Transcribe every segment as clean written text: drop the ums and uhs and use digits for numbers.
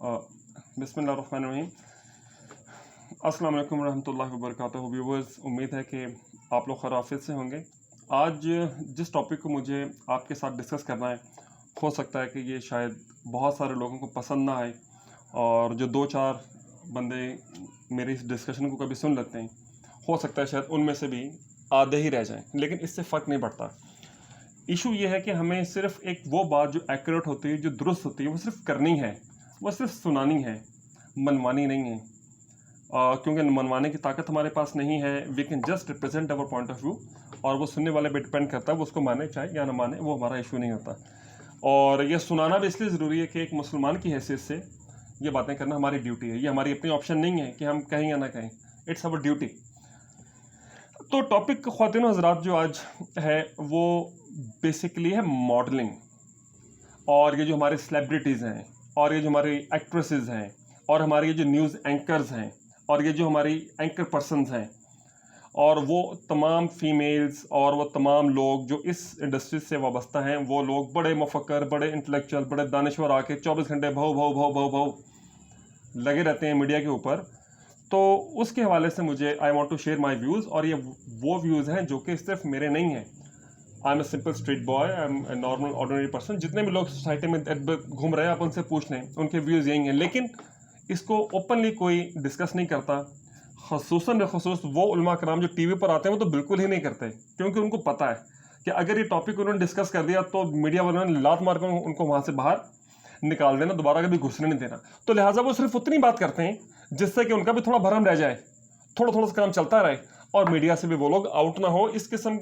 बिस्मिल्लाहिर्रहमानिर्रहीम। अस्सलाम वालेकुम रहमतुल्लाहि व बरकातुहू। व्यूवर्स, उम्मीद है कि आप लोग खैर-ओ-आफ़ियत से होंगे। आज जिस टॉपिक को मुझे आपके साथ डिस्कस करना है, हो सकता है कि ये शायद बहुत सारे लोगों को पसंद ना आए, और जो 2-4 बंदे मेरी इस डिस्कशन को कभी सुन लेते हैं, हो सकता है शायद उनमें से भी आधे ही रह जाएं, लेकिन इससे फ़र्क नहीं पड़ता। इशू ये है कि हमें सिर्फ एक वो बात जो एक्यूरेट होती है, जो दुरुस्त होती है, वो सिर्फ करनी है, वो सिर्फ सुनानी है, मनवानी नहीं है। क्योंकि मनवाने की ताकत हमारे पास नहीं है। We can just represent our point of view, और वो सुनने वाले पे डिपेंड करता है, वो उसको माने चाहे या ना माने, वो हमारा इशू नहीं होता। और ये सुनाना भी इसलिए ज़रूरी है कि एक मुसलमान की हैसियत से ये बातें करना हमारी ड्यूटी है। ये हमारी अपनी ऑप्शन नहीं है कि हम कहें या ना कहें, इट्स अवर ड्यूटी। तो टॉपिक ख्वातीन हज़रात जो आज है वो बेसिकली है मॉडलिंग, और ये जो हमारे सेलिब्रिटीज़ हैं, और ये जो हमारी एक्ट्रेसेस हैं, और हमारे ये जो न्यूज़ एंकर्स हैं, और ये जो हमारी एंकर पर्सनस हैं, और वो तमाम फीमेल्स और वो तमाम लोग जो इस इंडस्ट्री से वाबस्ता हैं, वो लोग बड़े मुफक्कर, बड़े इंटेलेक्चुअल, बड़े दानिश्वर आके 24 घंटे भव भव भव भव भव लगे रहते हैं मीडिया के ऊपर। तो उसके हवाले से मुझे I want to share my views, और ये वो व्यूज़ हैं जो कि सिर्फ मेरे नहीं हैं। I am a simple street boy, I am a normal ordinary person. जितने भी लोग सोसाइटी में घूम रहे हैं, आप उनसे पूछ लें, उनके व्यूज़ यही हैं। लेकिन इसको ओपनली कोई डिस्कस नहीं करता। ख़ुसूसन बख़ुसूस वो उलमा कराम जो टीवी पर आते हैं, वो तो बिल्कुल ही नहीं करते, क्योंकि उनको पता है कि अगर ये टॉपिक उन्होंने डिस्कस कर दिया तो मीडिया वालों ने लात मार कर उनको वहाँ से बाहर निकाल देना, दोबारा कभी घुसने नहीं देना। तो लिहाजा वो सिर्फ उतनी बात करते हैं जिससे कि उनका भी थोड़ा भरम रह जाए, थोड़ा थोड़ा सा काम चलता रहे, और मीडिया से भी वो लोग आउट ना हो। इस किस्म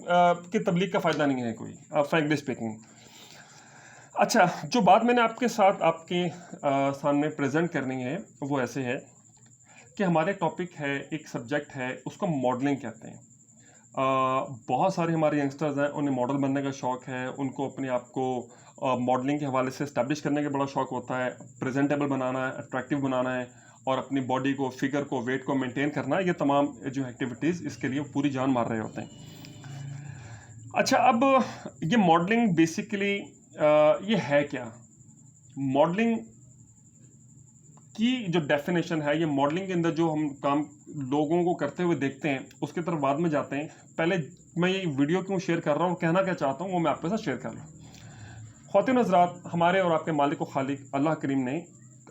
की तबलीग का फ़ायदा नहीं है कोई, फ्रैंकली स्पीकिंग। अच्छा, जो बात मैंने आपके साथ आपके सामने प्रेजेंट करनी है वो ऐसे है कि हमारे टॉपिक है, एक सब्जेक्ट है, उसको मॉडलिंग कहते हैं। बहुत सारे हमारे यंगस्टर्स हैं, उन्हें मॉडल बनने का शौक़ है, उनको अपने आप को मॉडलिंग के हवाले से इस्टेब्लिश करने का बड़ा शौक़ होता है, प्रेजेंटेबल बनाना है, अट्रैक्टिव बनाना है, और अपनी बॉडी को, फिगर को, वेट को मेंटेन करना है। ये तमाम जो एक्टिविटीज़ इसके लिए पूरी जान मार रहे होते हैं। अच्छा, अब ये मॉडलिंग बेसिकली ये है क्या? मॉडलिंग की जो डेफिनेशन है, ये मॉडलिंग के अंदर जो हम काम लोगों को करते हुए देखते हैं, उसकी तरफ बाद में जाते हैं। पहले मैं ये वीडियो क्यों शेयर कर रहा हूँ, कहना क्या चाहता हूँ, वो मैं आपके साथ शेयर कर रहा हूँ। ख्वातीन हज़रात, हमारे और आपके मालिक व खालिक अल्लाह करीम ने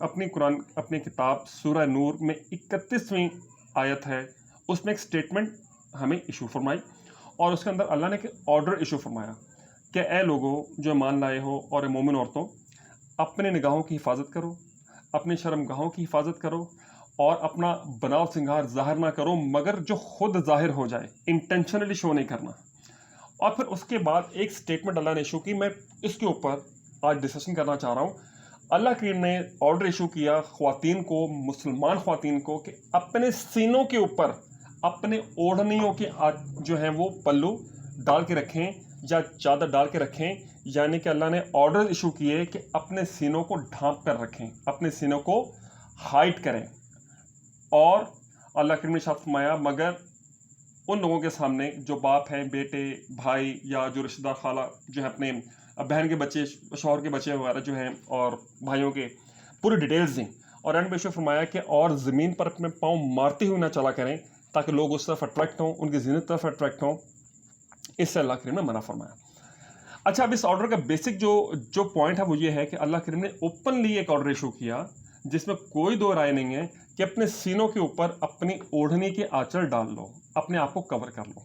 अपनी कुरान, अपनी किताब सूरह नूर में 31वीं आयत है, उसमें एक स्टेटमेंट हमें इशू फरमाई, और उसके अंदर अल्लाह ने एक ऑर्डर इशू फरमाया कि ए लोगों जो मान लाए हो और ए मोमिन औरतों, अपने निगाहों की हिफाजत करो, अपनी शर्मगाहों की हिफाजत करो, और अपना बनाव सिंगार ज़ाहिर ना करो मगर जो खुद ज़ाहिर हो जाए, इंटेंशनली शो नहीं करना। और फिर उसके बाद एक स्टेटमेंट अल्लाह ने इशू की, मैं इसके ऊपर आज डिस्कशन करना चाह रहा हूँ। अल्लाह करीम ने ऑर्डर इशू किया ख्वातीन को, मुसलमान ख्वातीन को, कि अपने सीनों के ऊपर अपने ओढ़नियों के जो हैं वो पल्लू डाल के रखें या चादर डाल के रखें। यानी कि अल्लाह ने ऑर्डर इशू किए कि अपने सीनों को ढांप कर रखें, अपने सीनों को हाइड करें। और अल्लाह करीम ने इरशाद फरमाया, मगर उन लोगों के सामने जो बाप हैं, बेटे, भाई, या जो रिश्तेदार, खाला जो है, अपने बहन के बच्चे, शौहर के बच्चे वगैरह जो हैं, और भाइयों के पूरी डिटेल्स दी। और एंड में इशू फरमाया कि और ज़मीन पर अपने पाँव मारते हुए ना चला करें, ताकि लोग उस तरफ अट्रैक्ट हों, उनकी ज़ीनत तरफ अट्रैक्ट हों। इससे अल्लाह करीम ने मना फरमाया। अच्छा, अब इस ऑर्डर का बेसिक जो पॉइंट है वो ये है कि अल्लाह करीम ने ओपनली एक ऑर्डर इशू किया, जिसमें कोई दो राय नहीं है, कि अपने सीनों के ऊपर अपनी ओढ़नी के आंचल डाल लो, अपने आप को कवर कर लो।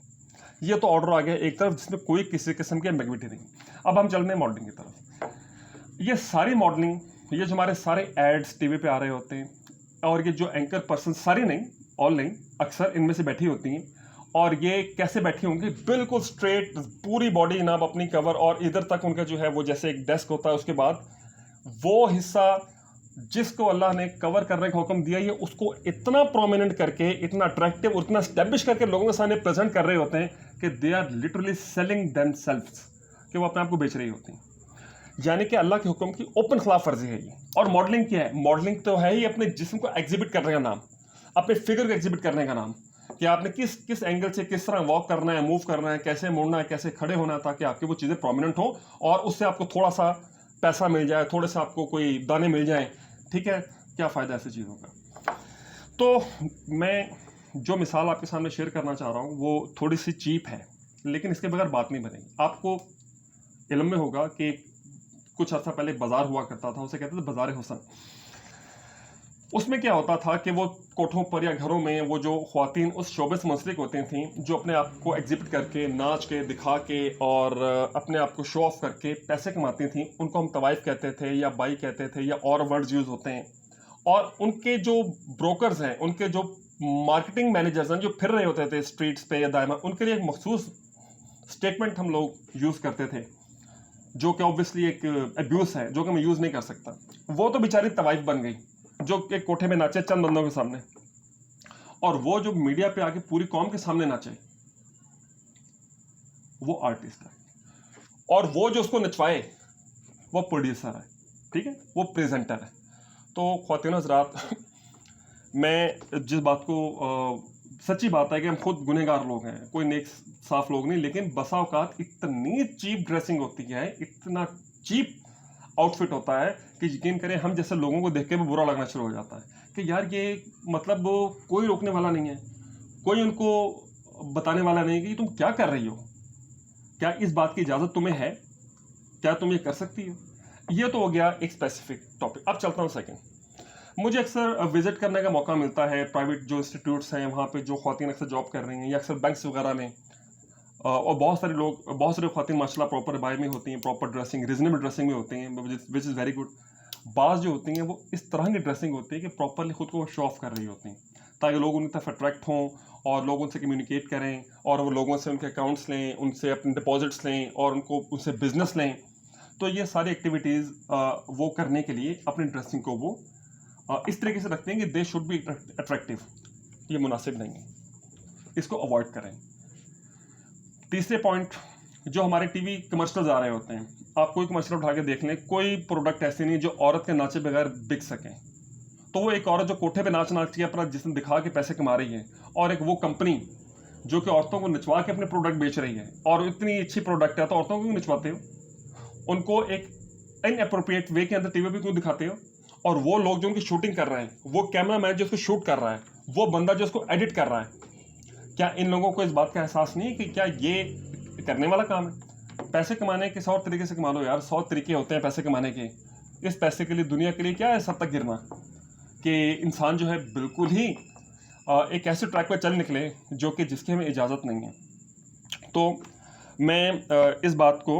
ये तो ऑर्डर आ गया एक तरफ, जिसमें कोई किसी किस्म की एम्बिग्विटी नहीं। अब हम चल रहे हैं मॉडलिंग की तरफ। ये सारी मॉडलिंग, ये जो हमारे सारे एड्स टीवी पे आ रहे होते हैं, और ये जो एंकर पर्सन, सारी नहीं, ऑल नहीं, अक्सर इनमें से बैठी होती हैं, और ये कैसे बैठी होंगी, बिल्कुल स्ट्रेट, पूरी बॉडी जनाब अपनी कवर, और इधर तक उनका जो है वो जैसे एक डेस्क होता है, उसके बाद वो हिस्सा जिसको अल्लाह ने कवर करने का हुक्म दिया, ये उसको इतना प्रोमिनेंट करके, इतना अट्रैक्टिव, उतना स्टैब्लिश करके लोगों के सामने प्रेजेंट कर रहे होते हैं कि they are literally selling themselves, कि वो अपने आप को बेच रही होती हैं। यानी कि अल्लाह के हुक्म की ओपन खिलाफ वर्जी है ये। और मॉडलिंग क्या है? मॉडलिंग तो है ही अपने जिस्म को एग्जिबिट करने का नाम, अपने फिगर को एग्जिबिट करने का नाम, कि आपने किस किस एंगल से किस तरह वॉक करना है, मूव करना है, कैसे मुड़ना है, कैसे खड़े होना है, ताकि आपकी वो चीज़ें प्रोमिनेंट हो, और उससे आपको थोड़ा सा पैसा मिल जाए, थोड़े से आपको कोई दाने मिल जाए, ठीक है, क्या फ़ायदा ऐसी चीज़ों का। तो मैं जो मिसाल आपके सामने शेयर करना चाह रहा हूँ वो थोड़ी सी चीप है, लेकिन इसके बगैर बात नहीं बनेगी। आपको इल्म में होगा कि कुछ अर्सा पहले बाजार हुआ करता था, उसे कहते थे बाजार हुसन। उसमें क्या होता था कि वो कोठों पर या घरों में वो जो ख्वातीन उस शोबे से मुंसलिक होती थीं, जो अपने आप को एग्जिबिट करके, नाच के, दिखा के और अपने आप को शो ऑफ करके पैसे कमाती थीं, उनको हम तवाइफ कहते थे या बाई कहते थे या और वर्ड्स यूज़ होते हैं। और उनके जो ब्रोकर्स हैं, उनके जो मार्केटिंग मैनेजर्स हैं, जो फिर रहे होते थे स्ट्रीट्स पे या दायमा, उनके लिए एक मखसूस स्टेटमेंट हम लोग यूज़ करते थे, जो कि ऑब्वियसली एक अब्यूज़ है, जो कि मैं यूज़ नहीं कर सकता। वो तो बेचारी तवाइफ बन गई, जो एक कोठे में नाचे चंद बंदों के सामने, और वो जो मीडिया पे आके पूरी कौम के सामने नाचे, वो आर्टिस्ट है। और वो जो उसको नचवाए, वो प्रोड्यूसर है, ठीक है, वो प्रेजेंटर है। तो ख्वातीन हज़रात, मैं जिस बात को सच्ची बात है कि हम खुद गुनहगार लोग हैं, कोई नेक साफ लोग नहीं, लेकिन बसा औकात इतनी चीप ड्रेसिंग होती है, इतना चीप आउटफिट होता है कि यकीन करें हम जैसे लोगों को देख के भी बुरा लगना शुरू हो जाता है कि यार ये मतलब कोई रोकने वाला नहीं है, कोई उनको बताने वाला नहीं है कि तुम क्या कर रही हो, क्या इस बात की इजाज़त तुम्हें है, क्या तुम ये कर सकती हो। ये तो हो गया एक स्पेसिफिक टॉपिक। अब चलता हूँ सेकंड। मुझे अक्सर विजिट करने का मौका मिलता है प्राइवेट जो इंस्टीट्यूट्स हैं, वहाँ पे जो ख़वातीन अक्सर जॉब कर रही हैं, या अक्सर बैंक्स वगैरह में, और बहुत सारे ख़वातीन माशाल्लाह प्रॉपर बाय में होती हैं, प्रॉपर ड्रेसिंग, रीजनेबल ड्रेसिंग में होती हैं, विच इज़ वेरी गुड। बाज़ जो होती हैं वो इस तरह की ड्रेसिंग होती है कि प्रॉपरली खुद को शो ऑफ कर रही होती हैं, ताकि लोग उनकी तरफ अट्रैक्ट हों और लोग उनसे कम्युनिकेट करें, और वो लोगों से उनके अकाउंट्स लें, उनसे अपने डिपॉजिट्स लें और उनको उनसे बिजनेस लें। तो ये सारी एक्टिविटीज़ वो करने के लिए अपनी ड्रेसिंग को वो इस तरीके से रखते हैं कि दे शुड बी अट्रैक्टिव। ये मुनासिब नहीं है, इसको अवॉइड करें। तीसरे पॉइंट, जो हमारे टीवी कमर्शियल्स आ रहे होते हैं, आप कोई कमर्शियल उठा के देख लें, कोई प्रोडक्ट ऐसे नहीं जो औरत के नाचे बगैर बिक सकें। तो वो एक औरत जो कोठे पे नाच के अपना जिस्म दिखा के पैसे कमा रही है, और एक वो कंपनी जो कि औरतों को नचवा के अपने प्रोडक्ट बेच रही है, और इतनी अच्छी प्रोडक्ट है तो औरतों को क्यों नचवाते हो, उनको एक इनअप्रोप्रिएट वे के अंदर टीवी पे क्यों दिखाते हो। और वो लोग जो उनकी शूटिंग कर रहे हैं, वो कैमरा मैन जो उसको शूट कर रहा है, वो बंदा जो उसको एडिट कर रहा है, क्या इन लोगों को इस बात का एहसास नहीं है कि क्या ये करने वाला काम है। पैसे कमाने के 100 तरीके से कमा लो यार, 100 तरीके होते हैं पैसे कमाने के। इस पैसे के लिए दुनिया के लिए क्या है सब तक गिरना, कि इंसान जो है बिल्कुल ही एक ऐसे ट्रैक पर चल निकले जो कि जिसकी हमें इजाज़त नहीं है। तो मैं इस बात को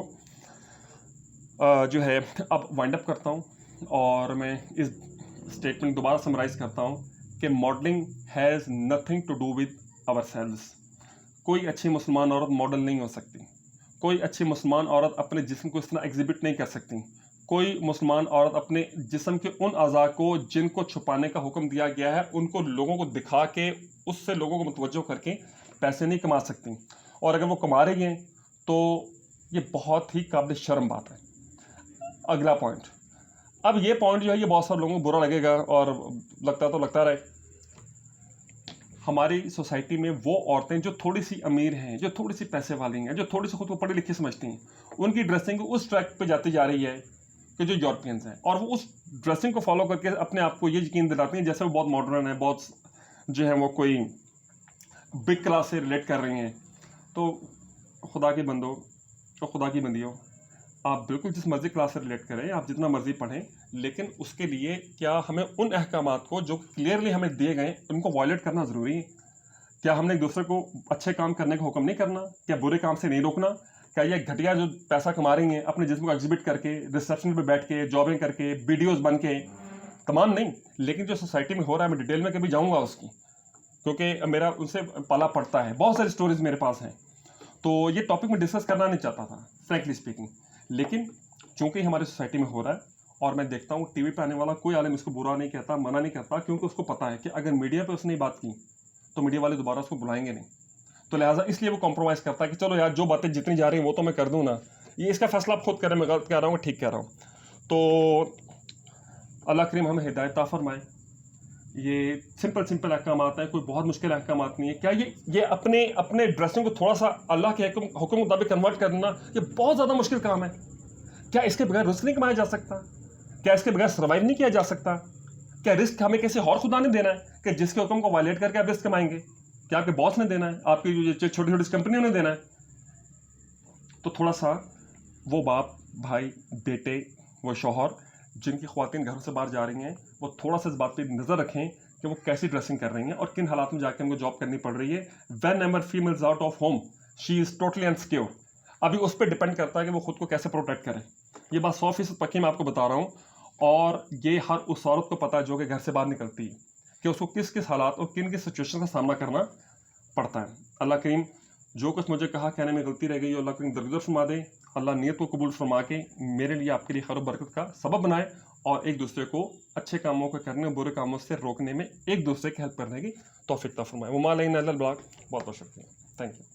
जो है अब वाइंड अप करता हूँ, और मैं इस स्टेटमेंट दोबारा समराइज़ करता हूँ कि modelling has nothing to do with ourselves. कोई अच्छी मुसलमान औरत मॉडल नहीं हो सकती, कोई अच्छी मुसलमान औरत अपने जिस्म को इस तरह एग्जिबिट नहीं कर सकती, कोई मुसलमान औरत अपने जिस्म के उन अज़ा को जिनको छुपाने का हुक्म दिया गया है, उनको लोगों को दिखा के, उससे लोगों को मुतवज्जो करके पैसे नहीं कमा सकती। और अगर वो कमा रही हैं तो ये बहुत ही काबिल शर्म बात है। अगला पॉइंट, अब ये पॉइंट जो है ये बहुत सारे लोगों को बुरा लगेगा, और लगता रहे। हमारी सोसाइटी में वो औरतें जो थोड़ी सी अमीर हैं, जो थोड़ी सी पैसे वाली हैं, जो थोड़ी सी खुद को पढ़ी लिखी समझती हैं, उनकी ड्रेसिंग उस ट्रैक पे जाती जा रही है कि जो यूरोपियंस हैं, और वो उस ड्रेसिंग को फॉलो करके अपने आप को ये यकीन दिलाती हैं जैसे वो बहुत मॉडर्न है, बहुत जो है वो कोई बिग क्लास से रिलेट कर रही हैं। तो खुदा के बंदो, तो खुदा की बंदियों, आप बिल्कुल जिस मर्ज़ी क्लास से रिलेट करें, आप जितना मर्ज़ी पढ़ें, लेकिन उसके लिए क्या हमें उन अहकामात को जो क्लियरली हमें दिए गए उनको वायलेट करना ज़रूरी है। क्या हमने एक दूसरे को अच्छे काम करने का हुक्म नहीं करना, क्या बुरे काम से नहीं रोकना, क्या ये घटिया जो पैसा कमा रही हैं अपने जिस्म को एग्जिबिट करके, रिसेप्शन पे बैठ के, जॉबिंग करके, वीडियोस बन के, तमाम नहीं, लेकिन जो सोसाइटी में हो रहा है, मैं डिटेल में कभी जाऊँगा उसकी, क्योंकि मेरा उनसे पाला पड़ता है, बहुत सारी स्टोरीज मेरे पास हैं। तो ये टॉपिक मैं डिस्कस करना नहीं चाहता था फ्रैंकली स्पीकिंग, लेकिन चूंकि हमारी सोसाइटी में हो रहा है, और मैं देखता हूँ टीवी पे आने वाला कोई आलिम इसको बुरा नहीं कहता, मना नहीं करता, क्योंकि उसको पता है कि अगर मीडिया पे उसने बात की तो मीडिया वाले दोबारा उसको बुलाएंगे नहीं। तो लिहाजा इसलिए वो कॉम्प्रोमाइज़ करता है कि चलो यार जो बातें जितनी जा रही हैं वो तो मैं कर दूँ ना, ये इसका फैसला आप खुद करें, मैं गलत कह रहा हूँ ठीक कह रहा हूँ। तो अल्लाह करीम हमें हिदायत फरमाए। ये सिंपल अहकामात हैं, कोई बहुत मुश्किल अहकामात नहीं है। क्या ये अपने अपने ड्रेसिंग को थोड़ा सा अल्लाह के हुक्म मुताबिक कन्वर्ट करना ये बहुत ज़्यादा मुश्किल काम है। क्या इसके बगैर रिस्क नहीं कमाया जा सकता? क्या इसके बगैर सर्वाइव नहीं किया जा सकता? क्या रिस्क हमें किसी और खुदा ने देना है कि जिसके हुक्म को वायलेट करके आप रिस्क कमाएंगे? क्या आपके बॉस ने देना है? आपकी जो छोटी छोटी कंपनियों ने देना है? तो थोड़ा सा वो बाप, भाई, बेटे, वो शौहर जिनकी ख्वातीन घरों से बाहर जा रही हैं, वो थोड़ा सा इस बात पे नज़र रखें कि वो कैसी ड्रेसिंग कर रही हैं और किन हालात में जाके उनको जॉब करनी पड़ रही है। Whenever females out of home, she is totally unsecure. अभी उस पर डिपेंड करता है कि वो खुद को कैसे प्रोटेक्ट करे। ये बात 100% पक्की मैं आपको बता रहा हूँ, और ये हर उस औरत को पता है जो कि घर से बाहर निकलती है कि उसको किस किस हालात और किन किस सिचुएशन का सामना करना पड़ता है। अल्लाह करीम जो कुछ मुझे कहा कहने में गलती रह गई, अल्लाह करीम दरगुजर फरमा दे। अल्लाह नीयत को कबूल फरमा के मेरे लिए, आपके लिए खैर बरकत का सबब बनाए, और एक दूसरे को अच्छे कामों को करने, बुरे कामों से रोकने में एक दूसरे की हेल्प करने की तौफीक अता फरमाए। वो मालैना इल्लल बलाग। बहुत बहुत शुक्रिया। Thank you.